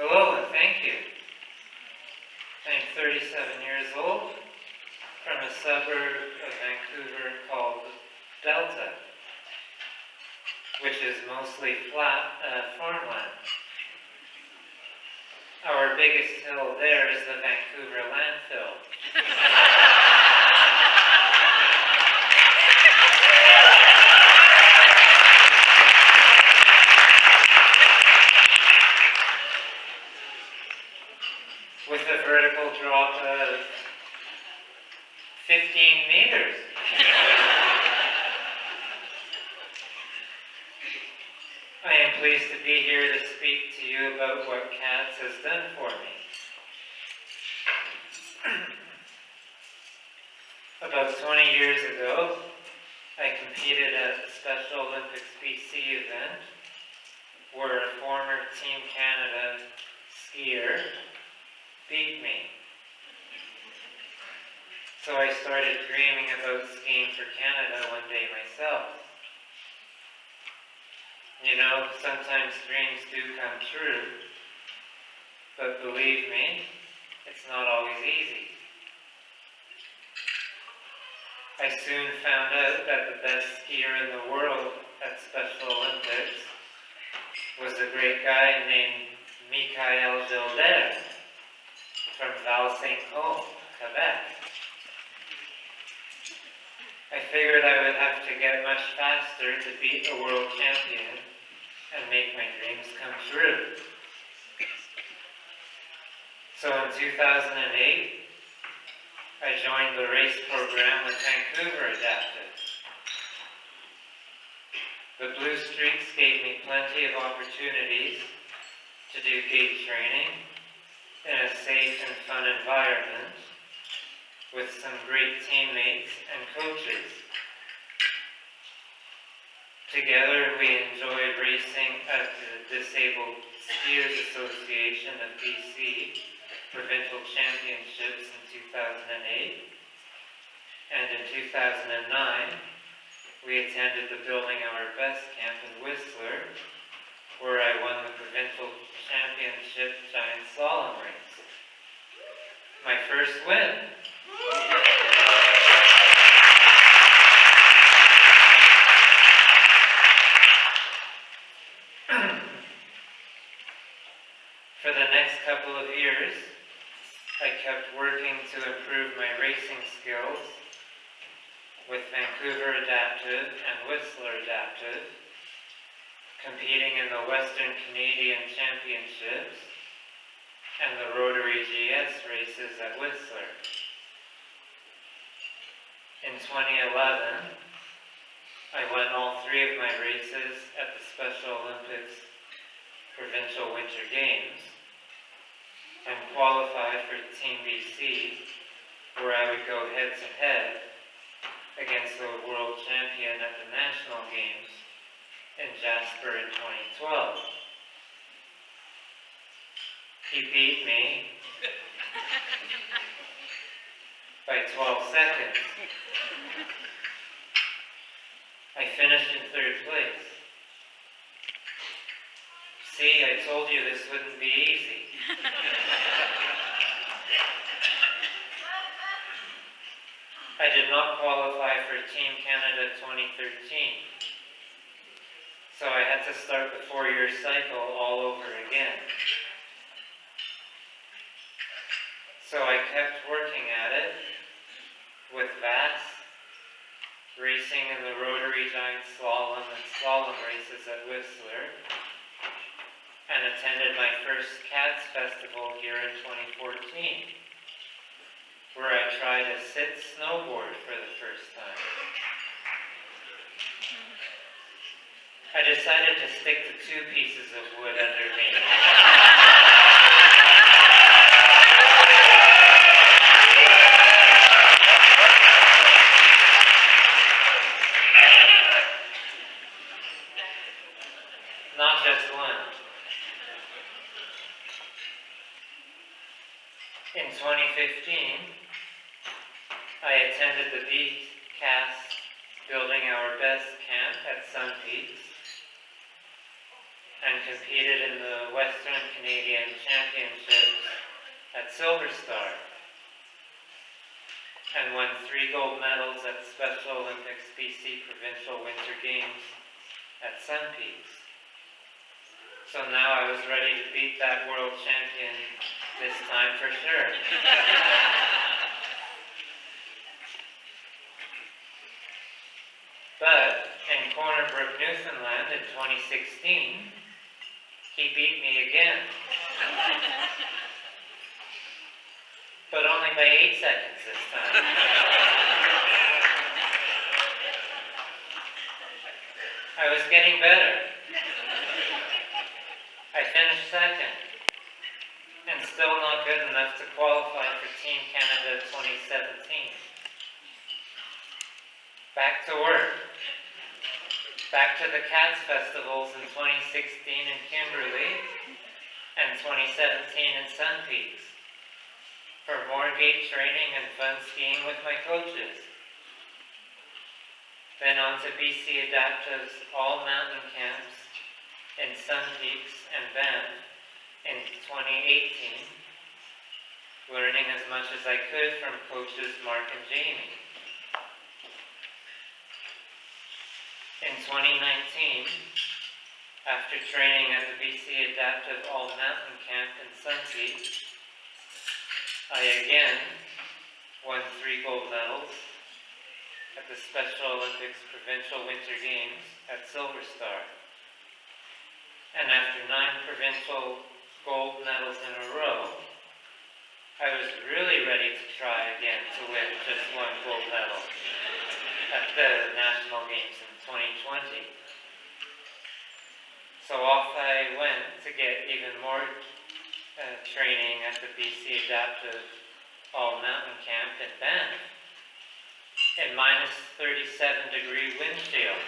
Hello and thank you. I'm 37 years old from a suburb of Vancouver called Delta, which is mostly flat farmland. Our biggest hill there is the Vancouver landfill. With a vertical drop of 15 meters. I am pleased to be here to speak to you about what CADS has done for me. About 20 years ago, I competed at the Special Olympics BC event where a former Team Canada skier beat me. So I started dreaming about skiing for Canada one day myself. You know, sometimes dreams do come true, but believe me, it's not always easy. I soon found out that the best skier in the world at Special Olympics was a great guy named Michael Gilder from Val-Saint-Côme, Quebec. I figured I would have to get much faster to beat a world champion and make my dreams come true. So in 2008, I joined the race program with Vancouver Adaptive. The Blue Streaks gave me plenty of opportunities to do gait training in a safe and fun environment with some great teammates and coaches. Together we enjoyed racing at the Disabled Skiers Association of BC Provincial Championships in 2008, and in 2009 we attended the Building Our Best camp in Whistler, where I won the Provincial Championship Giant Slalom race. My first win. For the next couple of years, I kept working to improve my racing skills with Vancouver Adaptive and Whistler Adaptive, competing in the Western Canadian Championships and the Rotary GS races at Whistler. In 2011, I won all 3 of my races at the Special Olympics Provincial Winter Games and qualified for Team BC, where I would go head-to-head against the world champion at the National Games in Jasper in 2012. He beat me by 12 seconds. I finished in 3rd place. See, I told you this wouldn't be easy. I did not qualify for Team Canada 2013. So I had to start the 4-year cycle all over again. So I kept working at it with VAS, racing in the Rotary Giant Slalom and Slalom races at Whistler, and attended my first CADS festival here in 2014, where I tried a sit snowboard for the first time. I decided to stick to 2 pieces of wood under me. Not just one. In 2015, I attended the BCAS Building Our Best camp at Sun Peaks and competed in the Western Canadian Championships at Silver Star, and won 3 gold medals at Special Olympics BC Provincial Winter Games at Sun Peaks. So now I was ready to beat that world champion this time for sure. But in Corner Brook, Newfoundland in 2016, he beat me again. But only by 8 seconds this time. I was getting better. I finished second, and still not good enough to qualify for Team Canada 2017. Back to work. Back to the CADS festivals in 2016 in Kimberley and 2017 in Sun Peaks for more gate training and fun skiing with my coaches. Then on to BC Adaptive's all mountain camps in Sun Peaks and Banff in 2018, learning as much as I could from coaches Mark and Jamie. In 2019, after training at the BC Adaptive All Mountain Camp in Sun Peaks, I again won 3 gold medals at the Special Olympics Provincial Winter Games at Silver Star. And after 9 provincial gold medals in a row, I was really ready to try again to win just 1 gold medal at the National Games in 2020. So off I went to get even more training at the BC Adaptive All Mountain Camp in Banff in minus 37-degree wind chill.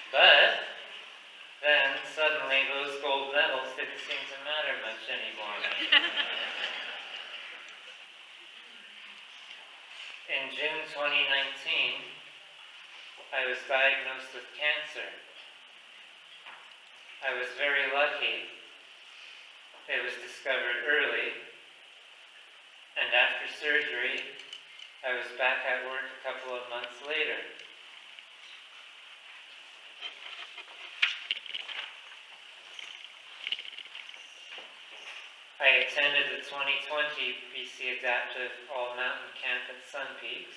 But then suddenly those gold medals didn't seem to matter much anymore. In June 2019, I was diagnosed with cancer. I was very lucky. It was discovered early, and after surgery, I was back at work a couple of months later. I attended the 2020 BC Adaptive All Mountain Camp at Sun Peaks,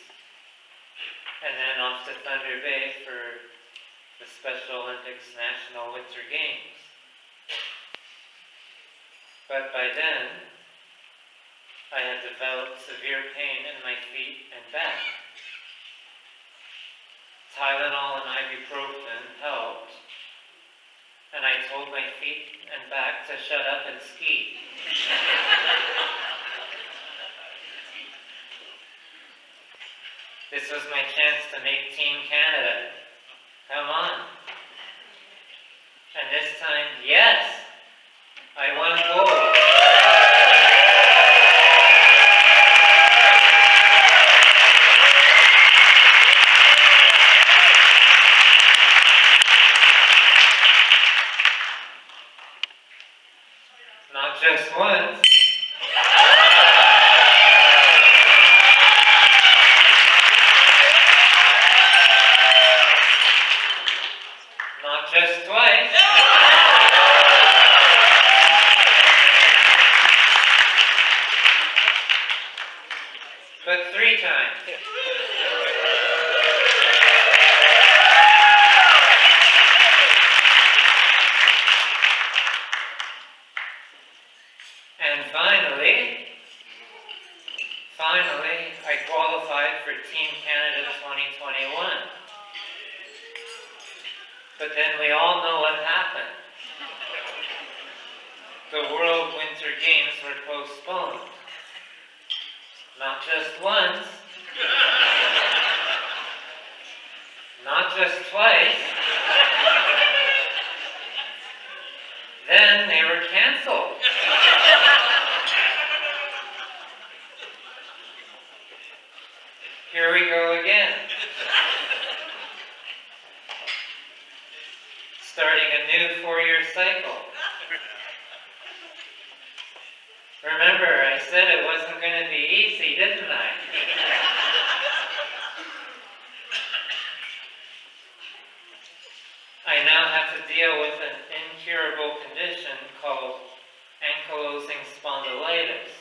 and then off to Thunder Bay for the Special Olympics National Winter Games. But by then, I had developed severe pain in my feet and back. Tylenol and ibuprofen helped, and I told my feet and back to shut up and ski. This was my chance to make Team Canada. Come on. And this time, yes, I won gold. Not just once. Not just twice. But 3 times. And finally, I qualified for Team Canada 2021. But then we all know what happened. The World Winter Games were postponed. Not just once, not just twice, then they were canceled. Here we go again. new 4-year cycle. Remember, I said it wasn't going to be easy, didn't I? I now have to deal with an incurable condition called ankylosing spondylitis,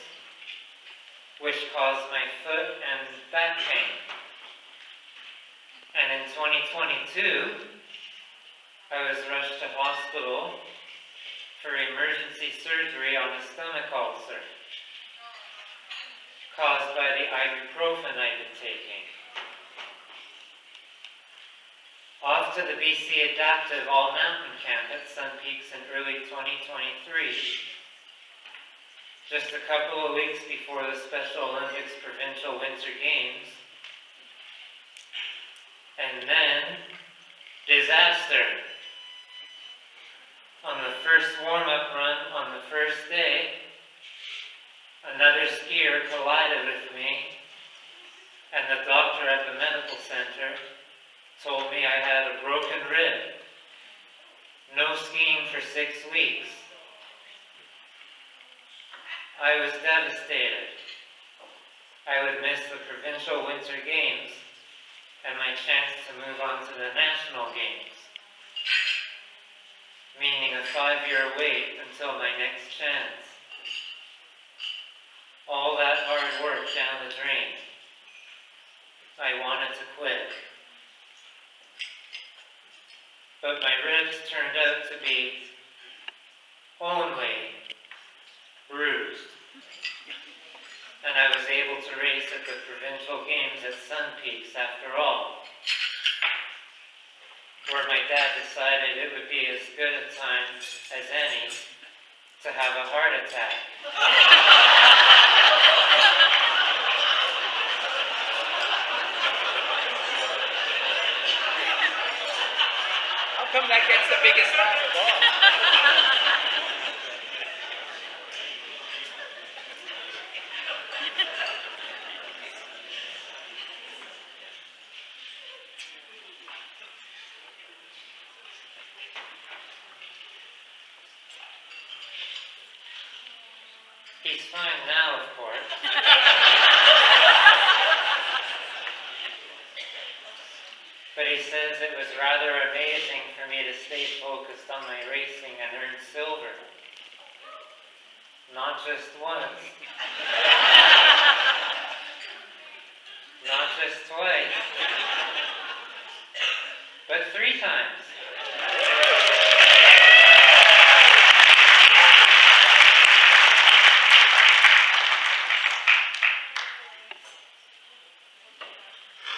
which caused my foot and back pain. And in 2022, I was rushed to hospital for emergency surgery on a stomach ulcer caused by the ibuprofen I've been taking. Off to the BC Adaptive All-Mountain Camp at Sun Peaks in early 2023. Just a couple of weeks before the Special Olympics Provincial Winter Games. And then, disaster. On the first warm-up run on the first day, another skier collided with me, and the doctor at the medical center told me I had a broken rib. No skiing for 6 weeks. I was devastated. I would miss the Provincial Winter Games and my chance to move on to the National Games, meaning a 5-year wait until my next chance. All that hard work down the drain. I wanted to quit. But my ribs turned out to be only bruised. And I was able to race at the Provincial Games at Sun Peaks after all, where my dad decided it would be as good a time as any to have a heart attack. How come that gets the biggest laugh of all? He's fine now, of course. But he says it was rather amazing for me to stay focused on my racing and earn silver. Not just once. Not just twice. But 3 times.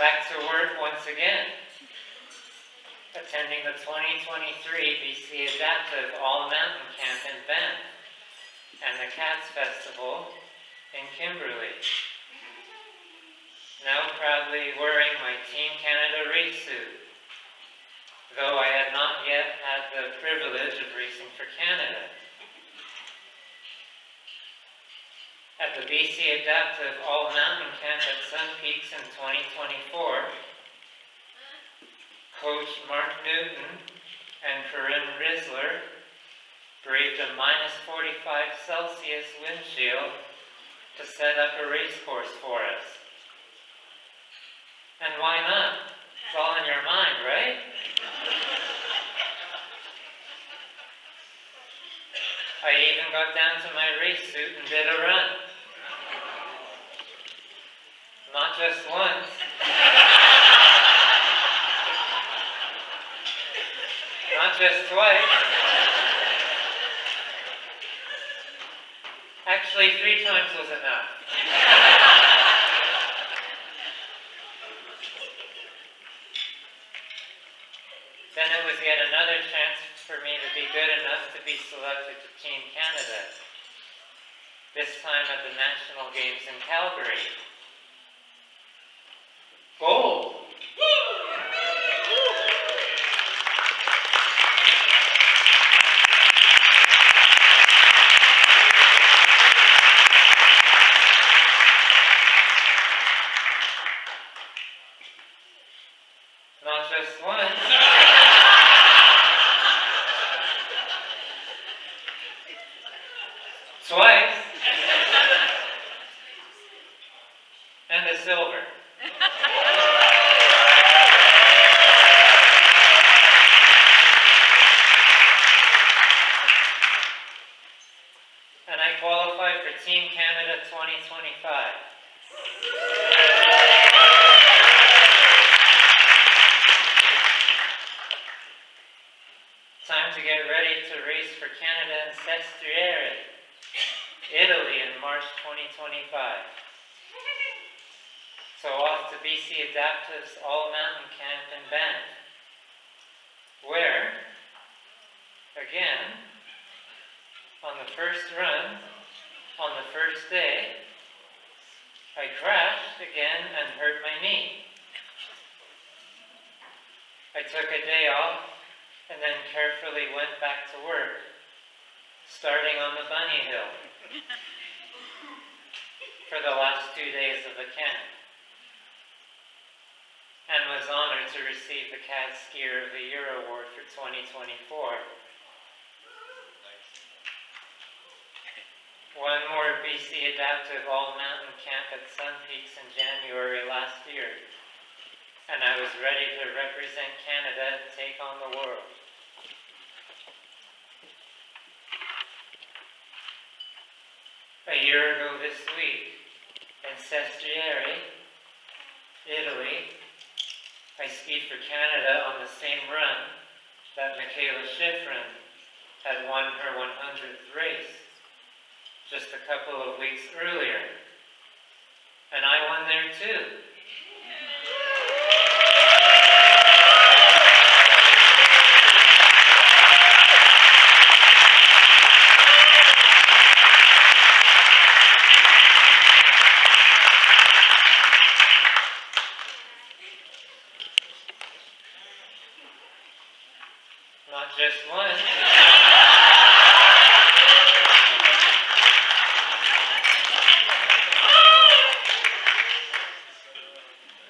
Back to work once again, attending the 2023 BC Adaptive All-Mountain Camp in Banff and the CADS Festival in Kimberley. Now proudly wearing my Team Canada race suit, though I had not yet had the privilege of racing for Canada. At the BC Adaptive All-Mountain Camp at Sun Peaks in 2024, Coach Mark Newton and Corinne Risler braved a -45 Celsius wind chill to set up a race course for us. And why not? It's all in your mind, right? I even got down to my race suit and did a run. Not just once. Not just twice. Actually, 3 times was enough. Then it was yet another chance for me to be good enough to be selected to Team Canada, this time at the National Games in Calgary. Gold! Not just once. twice, and a silver. And I qualified for Team Canada 2025. Time to get ready to race for Canada in Sestriere, Italy in March 2025. So off to BC Adaptive's all-mountain camp in Banff, where, again, on the first run, on the first day, I crashed again and hurt my knee. I took a day off and then carefully went back to work, starting on the bunny hill for the last 2 days of the camp, and was honored to receive the CADS Skier of the Year Award for 2024. One more BC Adaptive all-mountain camp at Sun Peaks in January last year, and I was ready to represent Canada and take on the world. A year ago this week, in Sestriere, Italy, I skied for Canada on the same run that Michaela Schifrin had won her 100th race just a couple of weeks earlier. And I won there too. Not just once.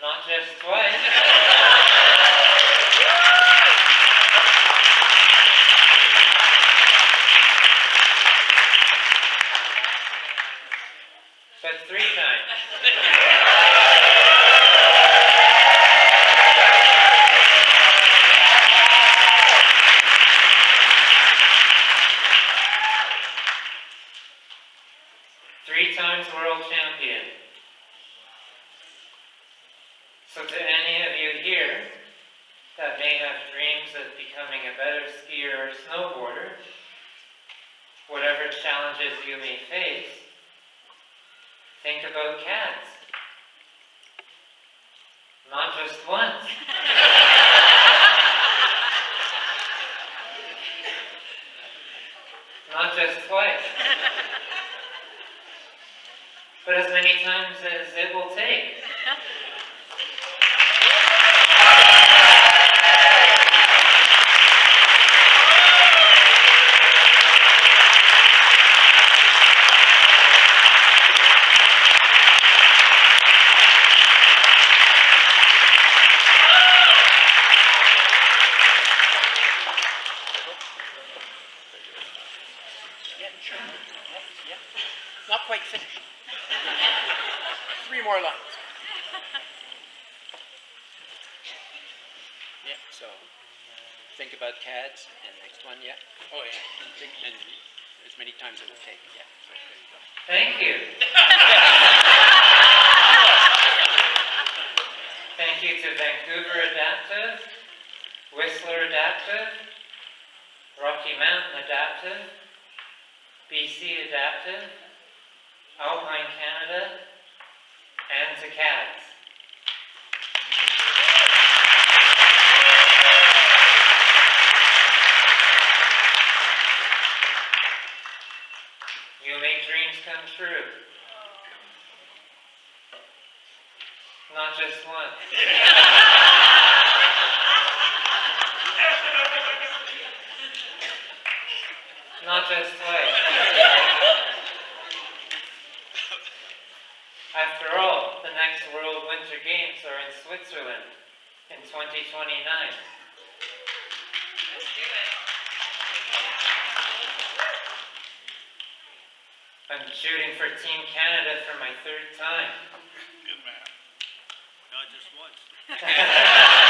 Not just twice. But 3 times. 3 times world champion. So to any of you here that may have dreams of becoming a better skier or snowboarder, whatever challenges you may face, think about CADS. Not just once. Not just twice. But as many times as it will take. Not quite finished. 3 more lines. Yeah, so think about CADS and next one, yeah. Oh yeah, and as many times as it will take, yeah. So there you go. Thank you. Thank you to Vancouver Adaptive, Whistler Adaptive, Rocky Mountain Adaptive, BC Adaptive, Alpine Canada, and to CADS. You make dreams come true. Not just one. Not just twice. After all, the next World Winter Games are in Switzerland in 2029. I'm shooting for Team Canada for my third time. Good man. Not just once.